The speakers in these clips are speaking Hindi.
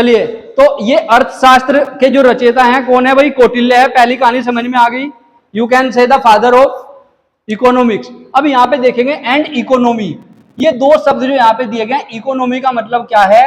चलिए, तो ये अर्थशास्त्र के जो रचयिता हैं कौन है भाई? कौटिल्य है। पहली कहानी समझ में आ गई। You can say the father of economics. अब यहाँ पे देखेंगे एंड इकोनॉमी, ये दो शब्द जो यहाँ पे दिए गए। इकोनॉमी का मतलब क्या है?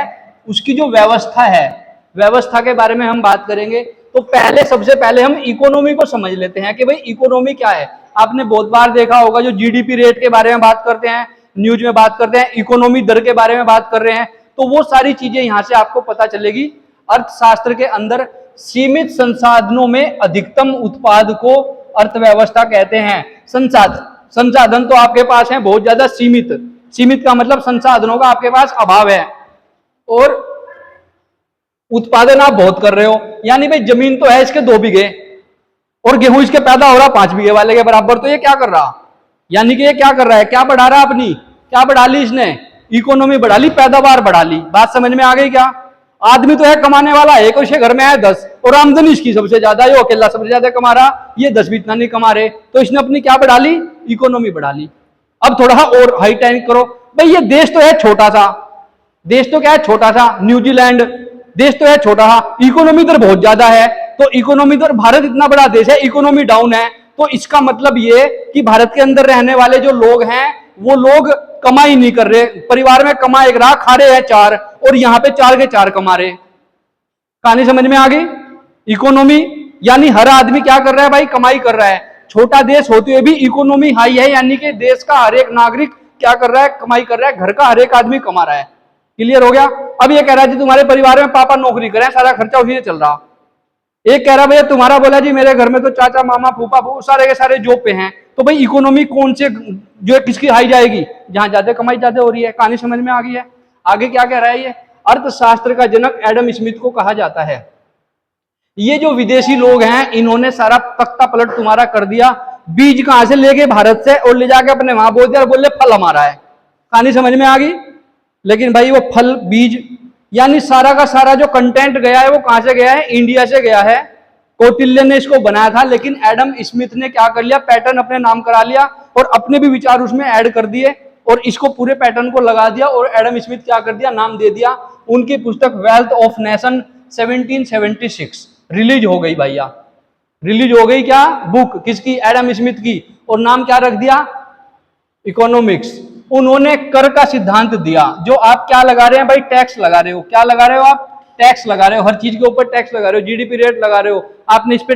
उसकी जो व्यवस्था है, व्यवस्था के बारे में हम बात करेंगे। तो पहले, सबसे पहले हम इकोनॉमी को समझ लेते हैं कि भाई इकोनॉमी क्या है। आपने बहुत बार देखा होगा, जो जीडीपी रेट के बारे में बात करते हैं, न्यूज में बात करते हैं, इकोनॉमी दर के बारे में बात कर रहे हैं, तो वो सारी चीजें यहां से आपको पता चलेगी। अर्थशास्त्र के अंदर सीमित संसाधनों में अधिकतम उत्पाद को अर्थव्यवस्था कहते हैं। संसाधन तो आपके पास है बहुत ज्यादा सीमित। सीमित का मतलब संसाधनों का आपके पास अभाव है, और उत्पादन आप बहुत कर रहे हो। यानी भाई जमीन तो है इसके 2 बीघे और गेहूं इसके पैदा हो रहा 5 बीघे वाले के बराबर, तो ये क्या कर रहा? यानी कि ये क्या कर रहा है? क्या बढ़ा रहा? अपनी क्या बढ़ा ली इसने? इकोनॉमी बढ़ा ली, पैदावार बढ़ा ली। बात समझ में आ गई क्या? आदमी तो है कमाने वाला, एक उसके घर में है 10 और आमदनी इसकी सबसे ज्यादा है, वो अकेला सबसे ज्यादा कमा रहा, ये 10 भी इतना नहीं कमा रहे, तो इसने अपनी क्या बढ़ा ली? इकोनॉमी बढ़ा ली। अब थोड़ा और हाईटेक करो भाई, ये देश तो है छोटा सा, देश तो क्या है? छोटा सा। न्यूजीलैंड देश तो है छोटा सा, इकोनॉमी दर बहुत ज्यादा है। तो इकोनॉमी दर, भारत इतना बड़ा देश है, इकोनॉमी डाउन है, तो इसका मतलब ये कि भारत के अंदर रहने वाले जो लोग हैं वो लोग कमाई नहीं कर रहे। परिवार में कमा एक रहा, खा रहे हैं 4, और यहां पे 4 के 4 कमा रहे। कहानी समझ में आ गई? इकोनॉमी यानी हर आदमी क्या कर रहा है भाई? कमाई कर रहा है। छोटा देश होते हुए भी इकोनॉमी हाई है, यानी कि देश का हर एक नागरिक क्या कर रहा है? कमाई कर रहा है। घर का हर एक आदमी कमा रहा है। क्लियर हो गया? अब ये कह रहा है जी तुम्हारे परिवार में पापा नौकरी करें, सारा खर्चा उसी से चल रहा। एक कह रहा भैया तुम्हारा बोला जी मेरे घर में तो चाचा मामा फूफा सारे के सारे जॉब पे हैं, तो भाई इकोनॉमी कौन से जो है किसकी हाई जाएगी? जहां ज्यादा कमाई ज्यादा हो रही है। कहानी समझ में आ गई है? आगे क्या कह रहा है? ये अर्थशास्त्र का जनक एडम स्मिथ को कहा जाता है। ये जो विदेशी लोग हैं इन्होंने सारा तख्ता पलट तुम्हारा कर दिया। बीज कहां से लेके भारत से और ले जाके अपने वहां बोल दिया और बोले फल हमारा है। कहानी समझ में आ गई? लेकिन भाई वो फल, बीज यानी सारा का सारा जो कंटेंट गया है वो कहां से गया है? इंडिया से गया है। कौटिल्य ने इसको बनाया था, लेकिन एडम स्मिथ ने क्या कर लिया? पैटर्न अपने नाम करा लिया और अपने भी विचार उसमें ऐड कर दिए और इसको पूरे पैटर्न को लगा दिया। और एडम स्मिथ क्या कर दिया? नाम दे दिया। उनकी पुस्तक वेल्थ ऑफ नेशन 1776 रिलीज हो गई भैया। रिलीज हो गई क्या? बुक किसकी? एडम स्मिथ की। और नाम क्या रख दिया? इकोनॉमिक्स। उन्होंने कर का सिद्धांत दिया। जो आप क्या लगा रहे हैं भाई? टैक्स लगा रहे हो। क्या लगा रहे हो आप? टैक्स लगा रहे हो। हर चीज के ऊपर टैक्स लगा रहे हो, जीडीपी रेट लगा रहे हो। आपने इस पे